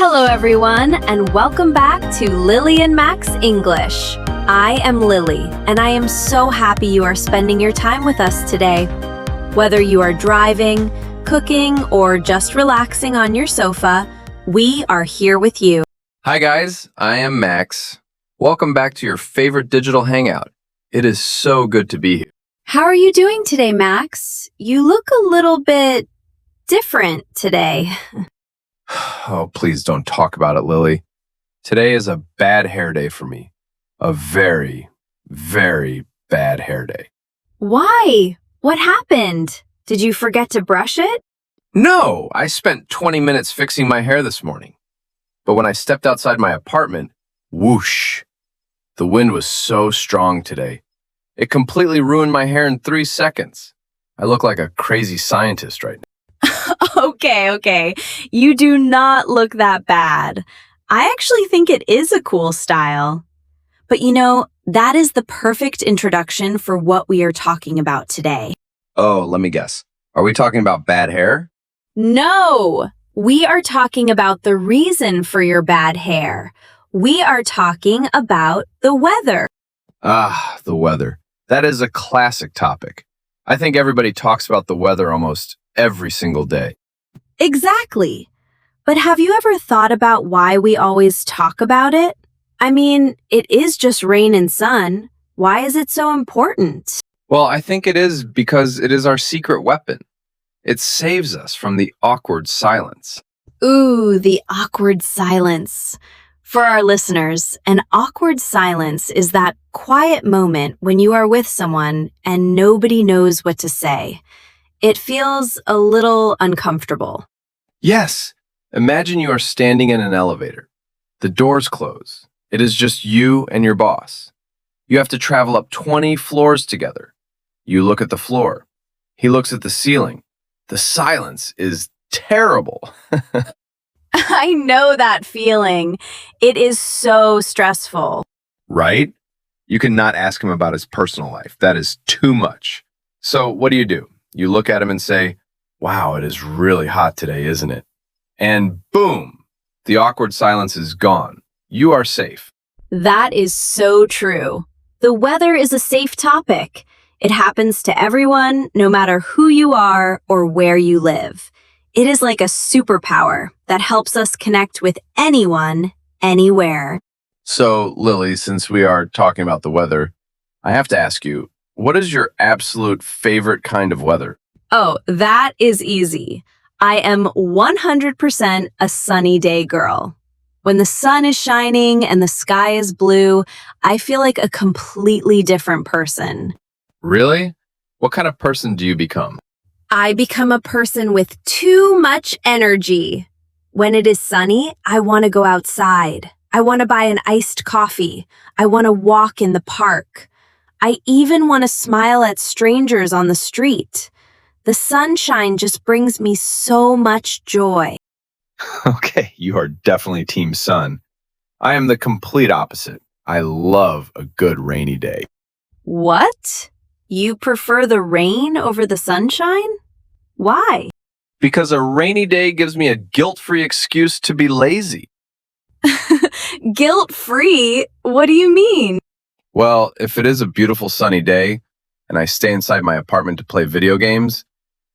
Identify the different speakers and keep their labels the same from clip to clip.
Speaker 1: Hello, everyone, and welcome back to Lily and Max English. I am Lily, and I am so happy you are spending your time with us today. Whether you are driving, cooking, or just relaxing on your sofa, we are here with you.
Speaker 2: Hi guys, I am Max. Welcome back to your favorite digital hangout. It is so good to be here.
Speaker 1: How are you doing today, Max? You look a little bit different today.
Speaker 2: Oh, please don't talk about it, Lily. Today is a bad hair day for me. A very, very bad hair day.
Speaker 1: Why? What happened? Did you forget to brush it?
Speaker 2: No, I spent 20 minutes fixing my hair this morning. But when I stepped outside my apartment, whoosh. The wind was so strong today. It completely ruined my hair in 3 seconds. I look like a crazy scientist right now.
Speaker 1: Okay. You do not look that bad. I actually think it is a cool style. But that is the perfect introduction for what we are talking about today.
Speaker 2: Oh, let me guess. Are we talking about bad hair?
Speaker 1: No, we are talking about the reason for your bad hair. We are talking about the weather.
Speaker 2: Ah, the weather. That is a classic topic. I think everybody talks about the weather almost every single day.
Speaker 1: Exactly. But have you ever thought about why we always talk about it? I mean, it is just rain and sun. Why is it so important?
Speaker 2: Well, I think it is because it is our secret weapon. It saves us from the awkward silence.
Speaker 1: Ooh, the awkward silence. For our listeners, an awkward silence is that quiet moment when you are with someone and nobody knows what to say. It feels a little uncomfortable.
Speaker 2: Yes. Imagine you are standing in an elevator. The doors close. It is just you and your boss. You have to travel up 20 floors together. You look at the floor. He looks at the ceiling. The silence is terrible.
Speaker 1: I know that feeling. It is so stressful.
Speaker 2: Right? You cannot ask him about his personal life. That is too much. So what do? You look at him and say, wow, it is really hot today, isn't it? And boom, the awkward silence is gone. You are safe.
Speaker 1: That is so true. The weather is a safe topic. It happens to everyone, no matter who you are or where you live. It is like a superpower that helps us connect with anyone, anywhere.
Speaker 2: So, Lily, since we are talking about the weather, I have to ask you, what is your absolute favorite kind of weather?
Speaker 1: Oh, that is easy. I am 100% a sunny day girl. When the sun is shining and the sky is blue, I feel like a completely different person.
Speaker 2: Really? What kind of person do you become?
Speaker 1: I become a person with too much energy. When it is sunny, I want to go outside. I want to buy an iced coffee. I want to walk in the park. I even want to smile at strangers on the street. The sunshine just brings me so much joy.
Speaker 2: Okay, you are definitely Team Sun. I am the complete opposite. I love a good rainy day.
Speaker 1: What? You prefer the rain over the sunshine? Why?
Speaker 2: Because a rainy day gives me a guilt-free excuse to be lazy.
Speaker 1: Guilt-free? What do you mean?
Speaker 2: Well, if it is a beautiful sunny day and I stay inside my apartment to play video games,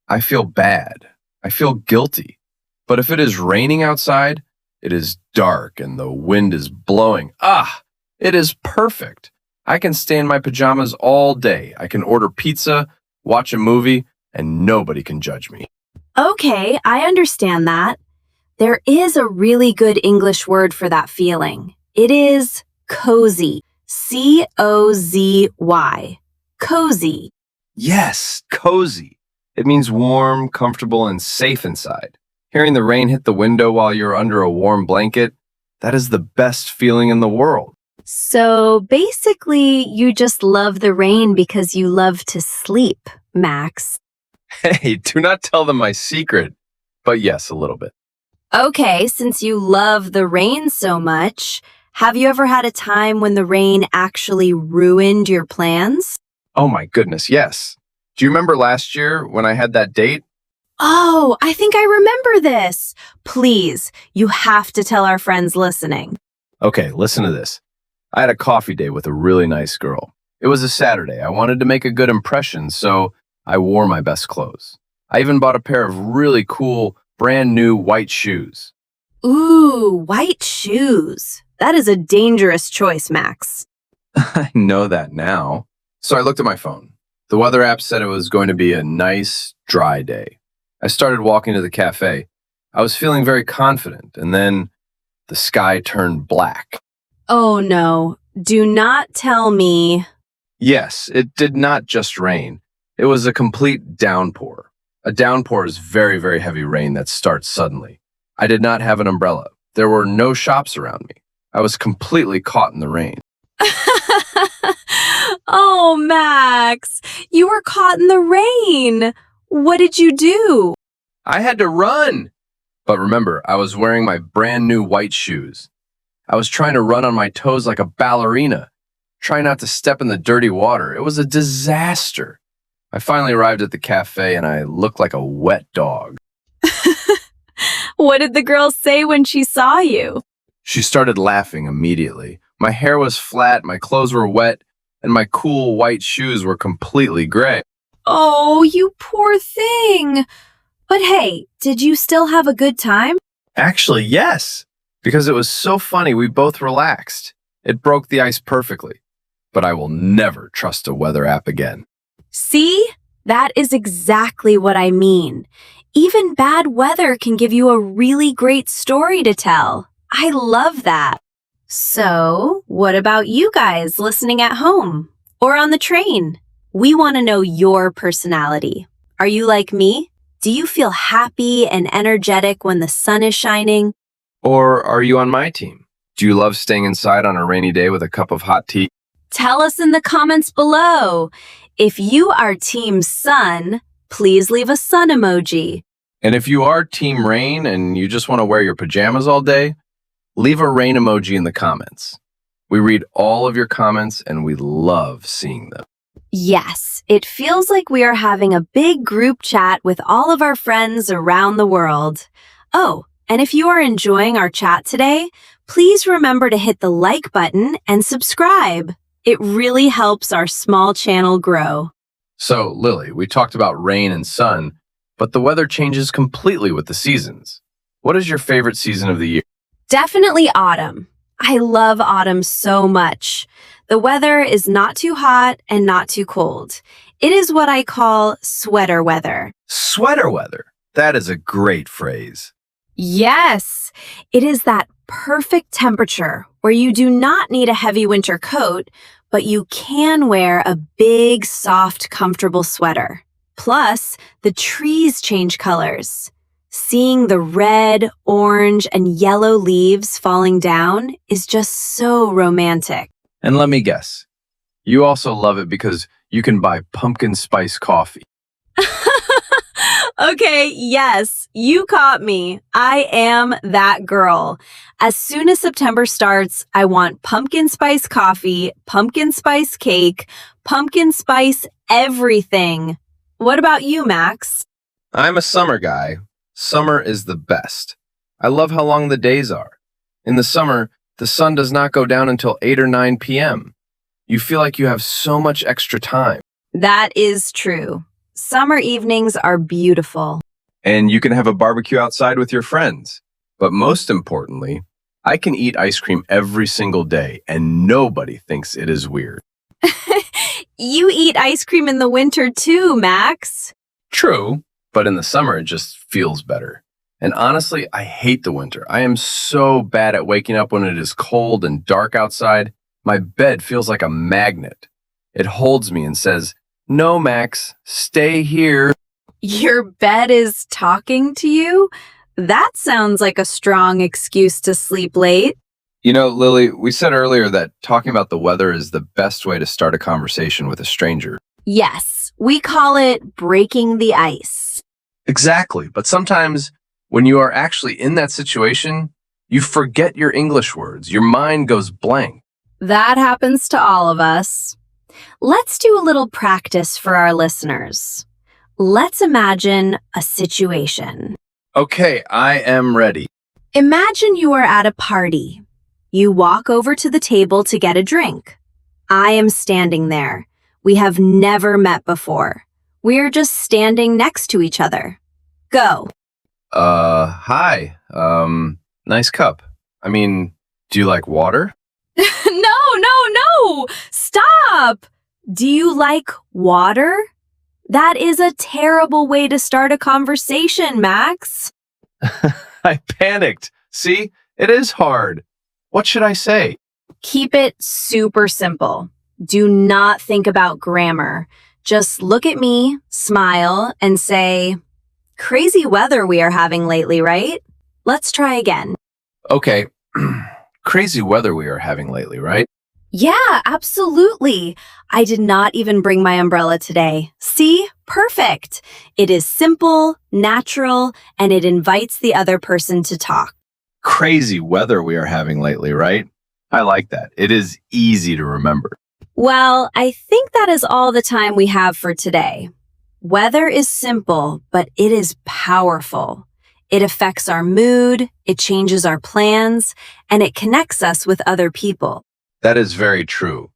Speaker 2: I feel bad. I feel guilty. But if it is raining outside, it is dark and the wind is blowing. It is perfect. I can stay in my pajamas all day. I can order pizza, watch a movie, and nobody can judge me.
Speaker 1: Okay, I understand that. There is a really good English word for that feeling. It is cozy. C-O-Z-Y. Cozy.
Speaker 2: Yes, cozy. It means warm, comfortable, and safe inside. Hearing the rain hit the window while you're under a warm blanket, that is the best feeling in the world.
Speaker 1: So basically, you just love the rain because you love to sleep, Max.
Speaker 2: Hey, do not tell them my secret. But yes, a little bit.
Speaker 1: Okay, since you love the rain so much, have you ever had a time when the rain actually ruined your plans?
Speaker 2: Oh my goodness, yes. Do you remember last year when I had that date?
Speaker 1: Oh, I think I remember this. Please, you have to tell our friends listening.
Speaker 2: Okay, listen to this. I had a coffee date with a really nice girl. It was a Saturday. I wanted to make a good impression, so I wore my best clothes. I even bought a pair of really cool, brand new white shoes.
Speaker 1: Ooh, white shoes. That is a dangerous choice, Max.
Speaker 2: I know that now. So I looked at my phone. The weather app said it was going to be a nice, dry day. I started walking to the cafe. I was feeling very confident, and then the sky turned black.
Speaker 1: Oh no, do not tell me.
Speaker 2: Yes, it did not just rain. It was a complete downpour. A downpour is very, very heavy rain that starts suddenly. I did not have an umbrella. There were no shops around me. I was completely caught in the rain.
Speaker 1: Oh, Max, you were caught in the rain. What did you do?
Speaker 2: I had to run. But remember, I was wearing my brand new white shoes. I was trying to run on my toes like a ballerina, trying not to step in the dirty water. It was a disaster. I finally arrived at the cafe and I looked like a wet dog.
Speaker 1: What did the girl say when she saw you?
Speaker 2: She started laughing immediately. My hair was flat, my clothes were wet, and my cool white shoes were completely gray.
Speaker 1: Oh, you poor thing. But hey, did you still have a good time?
Speaker 2: Actually, yes. Because it was so funny, we both relaxed. It broke the ice perfectly. But I will never trust a weather app again.
Speaker 1: See? That is exactly what I mean. Even bad weather can give you a really great story to tell. I love that. So, what about you guys listening at home or on the train? We want to know your personality. Are you like me? Do you feel happy and energetic when the sun is shining?
Speaker 2: Or are you on my team? Do you love staying inside on a rainy day with a cup of hot tea?
Speaker 1: Tell us in the comments below. If you are Team Sun, please leave a sun emoji.
Speaker 2: And if you are Team Rain and you just want to wear your pajamas all day, leave a rain emoji in the comments. We read all of your comments and we love seeing them.
Speaker 1: Yes, it feels like we are having a big group chat with all of our friends around the world. Oh, and if you are enjoying our chat today, please remember to hit the like button and subscribe. It really helps our small channel grow.
Speaker 2: So, Lily, we talked about rain and sun, but the weather changes completely with the seasons. What is your favorite season of the year?
Speaker 1: Definitely autumn. I love autumn so much. The weather is not too hot and not too cold. It is what I call sweater weather.
Speaker 2: Sweater weather. That is a great phrase.
Speaker 1: Yes, it is that perfect temperature where you do not need a heavy winter coat, but you can wear a big, soft, comfortable sweater. Plus, the trees change colors. Seeing the red, orange, and yellow leaves falling down is just so romantic.
Speaker 2: And let me guess, you also love it because you can buy pumpkin spice coffee.
Speaker 1: Okay, yes, you caught me. I am that girl. As soon as September starts, I want pumpkin spice coffee, pumpkin spice cake, pumpkin spice everything. What about you, Max?
Speaker 2: I'm a summer guy. Summer is the best. I love how long the days are. In the summer, the sun does not go down until 8 or 9 p.m. You feel like you have so much extra time.
Speaker 1: That is true. Summer evenings are beautiful.
Speaker 2: And you can have a barbecue outside with your friends. But most importantly, I can eat ice cream every single day and nobody thinks it is weird.
Speaker 1: You eat ice cream in the winter too, Max.
Speaker 2: True, but in the summer it just feels better. And honestly, I hate the winter. I am so bad at waking up when it is cold and dark outside. My bed feels like a magnet. It holds me and says, "No, Max, stay here."
Speaker 1: Your bed is talking to you? That sounds like a strong excuse to sleep late.
Speaker 2: You know, Lily, we said earlier that talking about the weather is the best way to start a conversation with a stranger.
Speaker 1: Yes, we call it breaking the ice.
Speaker 2: Exactly, but sometimes when you are actually in that situation, you forget your English words. Your mind goes blank.
Speaker 1: That happens to all of us. Let's do a little practice for our listeners. Let's imagine a situation.
Speaker 2: Okay, I am ready.
Speaker 1: Imagine you are at a party. You walk over to the table to get a drink. I am standing there. We have never met before. We are just standing next to each other. Go.
Speaker 2: Hi. Nice cup. I mean, do you like water?
Speaker 1: No. Stop. Do you like water? That is a terrible way to start a conversation, Max.
Speaker 2: I panicked. See, it is hard. What should I say?
Speaker 1: Keep it super simple. Do not think about grammar. Just look at me, smile, and say, "Crazy weather we are having lately, right?" Let's try again.
Speaker 2: Okay. Crazy weather we are having lately, right?
Speaker 1: Yeah, absolutely. I did not even bring my umbrella today. See? Perfect. It is simple, natural, and it invites the other person to talk.
Speaker 2: Crazy weather we are having lately, right? I like that. It is easy to remember.
Speaker 1: Well, I think that is all the time we have for today. Weather is simple, but it is powerful. It affects our mood, it changes our plans, and it connects us with other people.
Speaker 2: That is very true.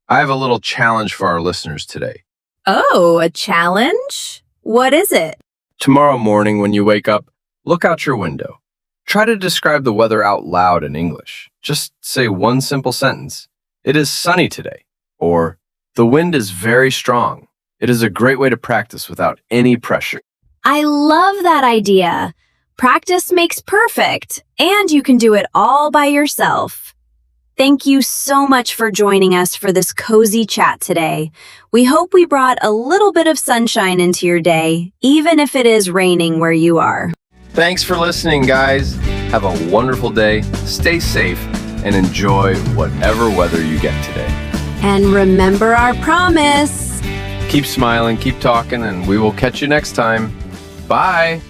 Speaker 2: I have a little challenge for our listeners today.
Speaker 1: Oh, a challenge? What is it?
Speaker 2: Tomorrow morning when you wake up, look out your window. Try to describe the weather out loud in English. Just say one simple sentence. It is sunny today. Or, the wind is very strong. It is a great way to practice without any pressure.
Speaker 1: I love that idea. Practice makes perfect, and you can do it all by yourself. Thank you so much for joining us for this cozy chat today. We hope we brought a little bit of sunshine into your day, even if it is raining where you are.
Speaker 2: Thanks for listening, guys. Have a wonderful day, stay safe, and enjoy whatever weather you get today.
Speaker 1: And remember our promise.
Speaker 2: Keep smiling, keep talking, and we will catch you next time. Bye.